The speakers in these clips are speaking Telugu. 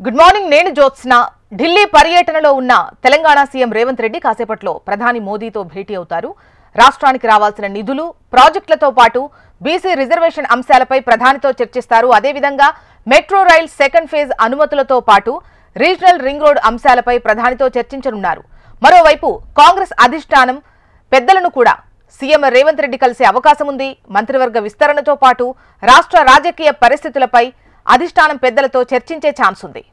గుడ్ మార్నింగ్ నేను జ్యోత్స్న ఢిల్లీ పర్యటనలో ఉన్న తెలంగాణ సీఎం రేవంత్ రెడ్డి కాసేపట్లో ప్రధాని మోదీతో భేటీ అవుతారు. రాష్ట్రానికి రావాల్సిన నిధులు ప్రాజెక్టులతో పాటు బీసీ రిజర్వేషన్ అంశాలపై ప్రధానితో చర్చిస్తారు. అదేవిధంగా మెట్రో రైల్ సెకండ్ ఫేజ్ అనుమతులతో పాటు రీజనల్ రింగ్ రోడ్ అంశాలపై ప్రధానితో చర్చించనున్నారు. మరోవైపు కాంగ్రెస్ అధిష్టానం పెద్దలను కూడా సీఎం రేవంత్ రెడ్డి కలిసే అవకాశం ఉంది. మంత్రివర్గ విస్తరణతో పాటు రాష్ట్ర రాజకీయ పరిస్థితులపై అధిష్టానం పెద్దలతో చర్చించే ఛాన్స్ ఉంది.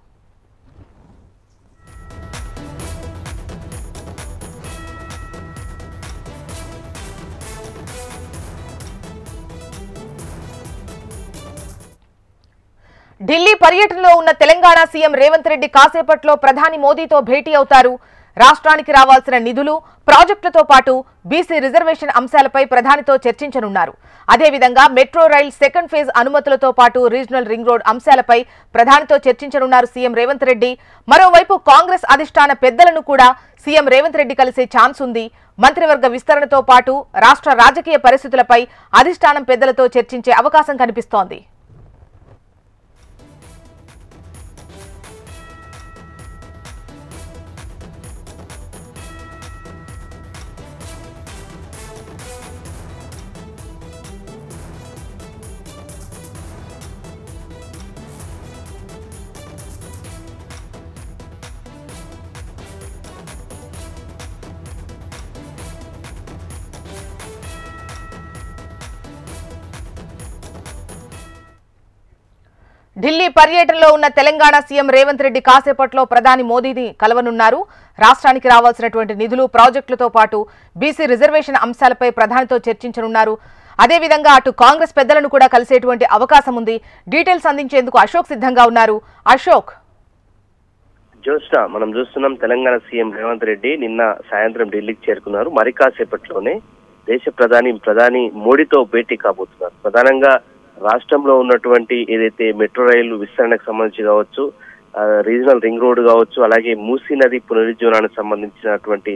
ఢిల్లీ పర్యటనలో ఉన్న తెలంగాణ సీఎం రేవంత్ రెడ్డి కాసేపట్లో ప్రధాని మోదీతో భేటీ అవుతారు. రాష్ట్రానికి రావాల్సిన నిధులు ప్రాజెక్టులతో పాటు బీసీ రిజర్వేషన్ అంశాలపై ప్రధానితో చర్చించనున్నారు. అదేవిధంగా మెట్రో రైల్ సెకండ్ ఫేజ్ అనుమతులతో పాటు రీజనల్ రింగ్ రోడ్ అంశాలపై ప్రధానితో చర్చించనున్నారు సీఎం రేవంత్ రెడ్డి. మరోవైపు కాంగ్రెస్ అధిష్టాన పెద్దలను కూడా సీఎం రేవంత్ రెడ్డి కలిసే ఛాన్స్ ఉంది. మంత్రివర్గ విస్తరణతో పాటు రాష్ట్ర రాజకీయ పరిస్థితులపై అధిష్టానం పెద్దలతో చర్చించే అవకాశం కనిపిస్తోంది. ఢిల్లీ పర్యటనలో ఉన్న తెలంగాణ సీఎం రేవంత్ రెడ్డి కాసేపట్లో ప్రధాని మోదీని కలవనున్నారు. రాష్ట్రానికి రావాల్సినటువంటి నిధులు ప్రాజెక్టులతో పాటు బీసీ రిజర్వేషన్ అంశాలపై ప్రధానితో చర్చించనున్నారు. అదేవిధంగా అటు కాంగ్రెస్ పెద్దలను కూడా కలిసేటువంటి అవకాశం ఉంది. డీటెయిల్స్ అందించేందుకు అశోక్ సిద్ధంగా ఉన్నారు. అశోక్, జ్యోత్స్న, మనం చూస్తున్నాం తెలంగాణ సీఎం రేవంత్ రెడ్డి నిన్న సాయంత్రం ఢిల్లీకి చేరుకున్నారు. మరి కాసేపట్లోనే దేశ ప్రధాని మోడీతో భేటీ కాబోతున్నారు. ప్రధానంగా రాష్ట్రంలో ఉన్నటువంటి ఏదైతే మెట్రో రైలు విస్తరణకు సంబంధించి కావచ్చు, రీజనల్ రింగ్ రోడ్ కావచ్చు, అలాగే మూసీ నది పునరుజ్జీవనానికి సంబంధించినటువంటి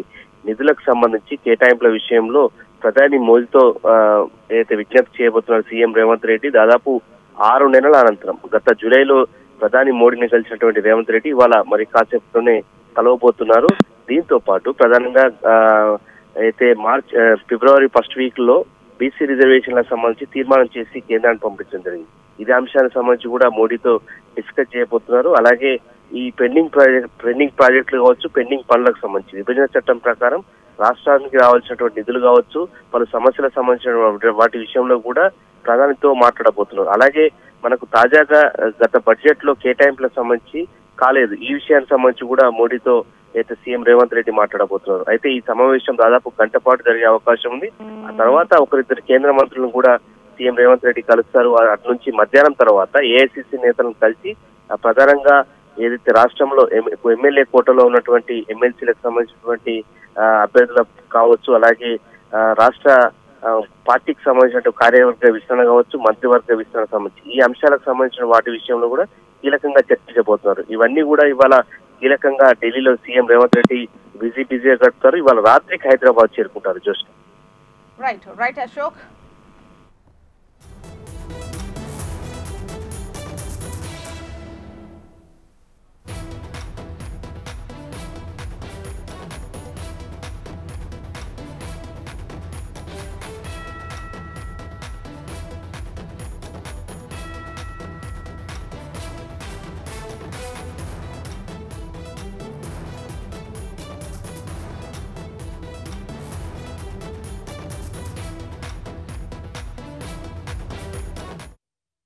నిధులకు సంబంధించి కేటాయింపుల విషయంలో ప్రధాని మోదీతో ఏదైతే విజ్ఞప్తి చేయబోతున్నారు సీఎం రేవంత్ రెడ్డి. దాదాపు 6 నెలల అనంతరం గత జూలైలో ప్రధాని మోడీని కలిసినటువంటి రేవంత్ రెడ్డి ఇవాళ మరి కాసేపులోనే కలవబోతున్నారు. దీంతో పాటు ప్రధానంగా అయితే ఫిబ్రవరి 1st వీక్ లో బీసీ రిజర్వేషన్లకు సంబంధించి తీర్మానం చేసి కేంద్రానికి పంపించడం జరిగింది. ఇదే అంశానికి సంబంధించి కూడా మోడీతో డిస్కస్ చేయబోతున్నారు. అలాగే ఈ పెండింగ్ ప్రాజెక్టులు కావచ్చు, పెండింగ్ పనులకు సంబంధించి విభజన చట్టం ప్రకారం రాష్ట్రానికి రావాల్సినటువంటి నిధులు కావచ్చు, పలు సమస్యలకు సంబంధించిన వాటి విషయంలో కూడా ప్రధానితో మాట్లాడబోతున్నారు. అలాగే మనకు తాజాగా గత బడ్జెట్ లో కేటాయింపులకు సంబంధించి కాలేదు, ఈ విషయానికి సంబంధించి కూడా మోడీతో అయితే సీఎం రేవంత్ రెడ్డి మాట్లాడబోతున్నారు. అయితే ఈ సమావేశం దాదాపు గంట పాటు జరిగే అవకాశం ఉంది. ఆ తర్వాత ఒకరిద్దరు కేంద్ర మంత్రులను కూడా సీఎం రేవంత్ రెడ్డి కలుస్తారు. అటు నుంచి మధ్యాహ్నం తర్వాత ఏఐసిసి నేతలను కలిసి ప్రధానంగా ఏదైతే రాష్ట్రంలో ఎమ్మెల్యే కోటలో ఉన్నటువంటి ఎమ్మెల్సీలకు సంబంధించినటువంటి అభ్యర్థులకు కావచ్చు, అలాగే రాష్ట్ర పార్టీకి సంబంధించిన కార్యవర్గ విస్తరణ కావచ్చు, మంత్రివర్గ విస్తరణ సంబంధించి ఈ అంశాలకు సంబంధించిన వాటి విషయంలో కూడా కీలకంగా చర్చించబోతున్నారు. ఇవన్నీ కూడా ఇవాళ కీలకంగా ఢిల్లీలో సీఎం రేవంత్ రెడ్డి బిజీగా గడుపుతారు. ఇవాళ రాత్రికి హైదరాబాద్ చేరుకుంటారు. Just right Ashok.